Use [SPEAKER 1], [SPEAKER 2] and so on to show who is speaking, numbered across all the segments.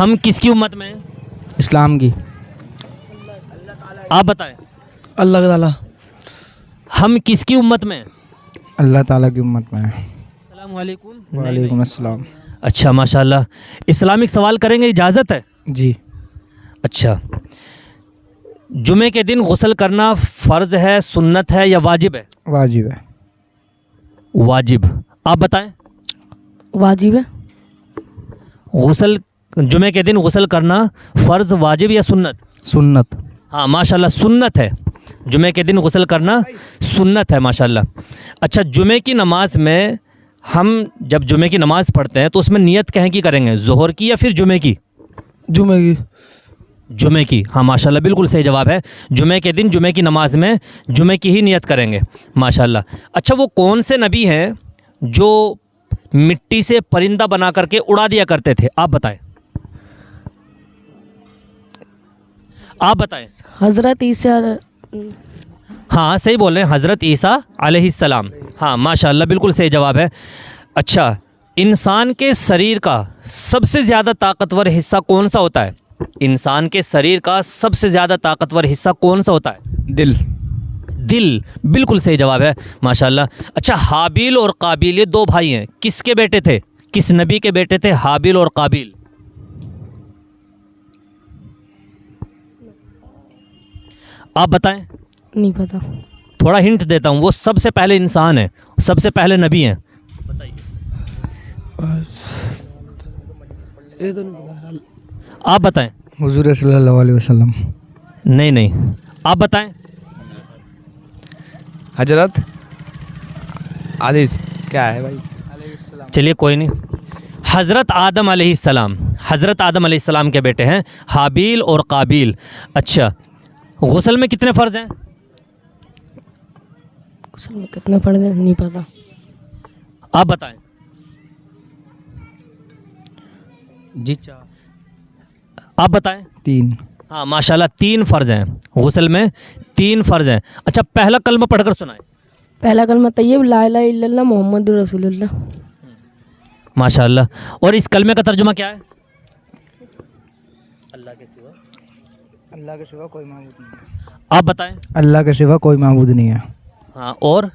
[SPEAKER 1] हम किसकी उम्मत में हैं?
[SPEAKER 2] इस्लाम की।
[SPEAKER 1] आप बताएं।
[SPEAKER 3] अल्लाह ताला।
[SPEAKER 1] हम किसकी उम्मत में हैं?
[SPEAKER 2] अल्लाह ताला की उम्मत में है।
[SPEAKER 1] अस्सलाम वालेकुम।
[SPEAKER 2] वालेकुम अस्सलाम।
[SPEAKER 1] अच्छा माशाल्लाह। इस्लामिक सवाल करेंगे, इजाज़त है?
[SPEAKER 2] जी।
[SPEAKER 1] अच्छा, जुमे के दिन गुस्ल करना फ़र्ज़ है, सुन्नत है या वाजिब है?
[SPEAKER 2] वाजिब है।
[SPEAKER 1] वाजिब। आप बताएं।
[SPEAKER 3] वाजिब है।
[SPEAKER 1] गुस्ल जुमे के दिन गुस्ल करना फ़र्ज़, वाजिब या सुन्नत?
[SPEAKER 2] सुन्नत।
[SPEAKER 1] हाँ माशाल्लाह, सुन्नत है। जुमे के दिन गुस्ल करना सुन्नत है माशाल्लाह। अच्छा, जुमे की नमाज में हम जब जुमे की नमाज़ पढ़ते हैं तो उसमें नियत कहीं की करेंगे, ज़ोहर की या फिर जुमे की?
[SPEAKER 3] जुमे की।
[SPEAKER 1] जुमे की। हाँ माशाल्लाह, बिल्कुल सही जवाब है। जुमे के दिन जुमे की नमाज में जुमे की ही नियत करेंगे माशाल्लाह। अच्छा, वो कौन से नबी हैं जो मिट्टी से परिंदा बना करके उड़ा दिया करते थे? आप बताएं। आप बताएं।
[SPEAKER 3] हज़रत ईसा।
[SPEAKER 1] हाँ सही बोल रहे हैं, हज़रत ईसा अलैहिस्सलाम। हाँ माशाल्लाह, बिल्कुल सही जवाब है। अच्छा, इंसान के शरीर का सबसे ज़्यादा ताकतवर हिस्सा कौन सा होता है? इंसान के शरीर का सबसे ज़्यादा ताकतवर हिस्सा कौन सा होता है?
[SPEAKER 2] दिल।
[SPEAKER 1] दिल। बिल्कुल सही जवाब है माशाल्लाह। अच्छा, हाबिल और काबिल ये दो भाई हैं, किसके बेटे थे? किस नबी के बेटे थे हाबिल और काबिल? आप बताएं।
[SPEAKER 3] नहीं पता।
[SPEAKER 1] थोड़ा हिंट देता हूँ, वो सबसे पहले इंसान है, सबसे पहले नबी हैं।
[SPEAKER 3] ये तो नहीं पता।
[SPEAKER 1] आप बताएं।
[SPEAKER 2] हुजूर सल्लल्लाहु अलैहि वसल्लम।
[SPEAKER 1] नहीं नहीं, आप बताएं।
[SPEAKER 2] हजरत आदि क्या है भाई?
[SPEAKER 1] चलिए कोई नहीं, हज़रत आदम अलैहिस्सलाम। हज़रत आदम अलैहिस्सलाम के बेटे हैं हाबिल और काबिल। अच्छा, गुस्ल में कितने फ़र्ज़ हैं?
[SPEAKER 3] गुस्ल में कितने फ़र्ज़ हैं? नहीं पता।
[SPEAKER 1] आप बताएं।
[SPEAKER 2] जी 4।
[SPEAKER 1] आप बताएं।
[SPEAKER 2] 3।
[SPEAKER 1] हाँ माशाल्लाह, 3 फ़र्ज़ हैं, गुस्ल में 3 फ़र्ज़ हैं। अच्छा, पहला कलमा पढ़कर सुनाएं।
[SPEAKER 3] पहला कलमा तैयब ला इलाहा इल्लल्लाह मुहम्मदुर रसूलुल्लाह।
[SPEAKER 1] माशाल्लाह। और इस कलमे का तर्जुमा क्या है? अल्लाह के सिवा
[SPEAKER 2] कोई माबूद नहीं है।
[SPEAKER 1] आप बताएं।
[SPEAKER 2] अल्लाह के सिवा कोई माबूद नहीं है।
[SPEAKER 1] हाँ, और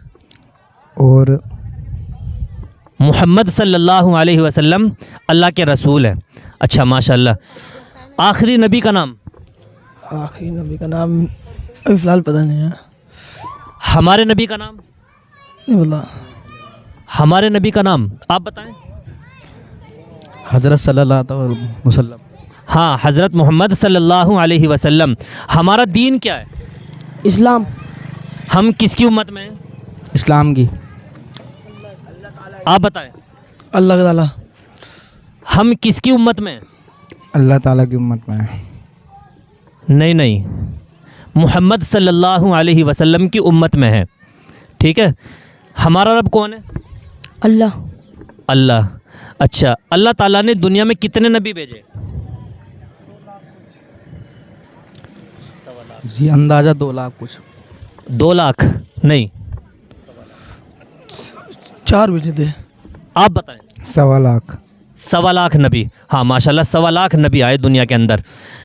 [SPEAKER 1] मुहम्मद सल्लल्लाहु अलैहि वसल्लम अल्लाह के रसूल हैं। अच्छा माशाल्लाह। आखिरी नबी का नाम?
[SPEAKER 3] आखिरी नबी का नाम अभी फ़िलहाल पता नहीं है।
[SPEAKER 1] हमारे नबी का नाम?
[SPEAKER 3] नहीं पता।
[SPEAKER 1] हमारे नबी का नाम आप बताएं।
[SPEAKER 2] हजरत सल्लल्लाहु अलैहि वसल्लम।
[SPEAKER 1] हाँ, हज़रत मोहम्मद सल्लल्लाहु अलैहि वसल्लम। हमारा दीन क्या है?
[SPEAKER 3] इस्लाम।
[SPEAKER 1] हम किसकी उम्मत में हैं?
[SPEAKER 2] इस्लाम की।
[SPEAKER 1] आप बताएं।
[SPEAKER 3] अल्लाह ताला।
[SPEAKER 1] हम किसकी उम्मत में हैं?
[SPEAKER 2] अल्लाह ताला की उम्मत में है।
[SPEAKER 1] नहीं नहीं, मोहम्मद सल्लल्लाहु अलैहि वसल्लम की उम्मत में है। ठीक है। हमारा रब कौन है?
[SPEAKER 3] अल्लाह।
[SPEAKER 1] अल्लाह। अच्छा, अल्लाह ताला ने दुनिया में कितने नबी भेजे?
[SPEAKER 2] जी अंदाज़ा 2 लाख कुछ।
[SPEAKER 1] 2 लाख नहीं,
[SPEAKER 3] 4 भेजे थे।
[SPEAKER 1] आप बताएं।
[SPEAKER 2] 1.25 लाख।
[SPEAKER 1] 1.25 लाख नबी। हाँ माशाल्लाह, 1.25 लाख नबी आए दुनिया के अंदर।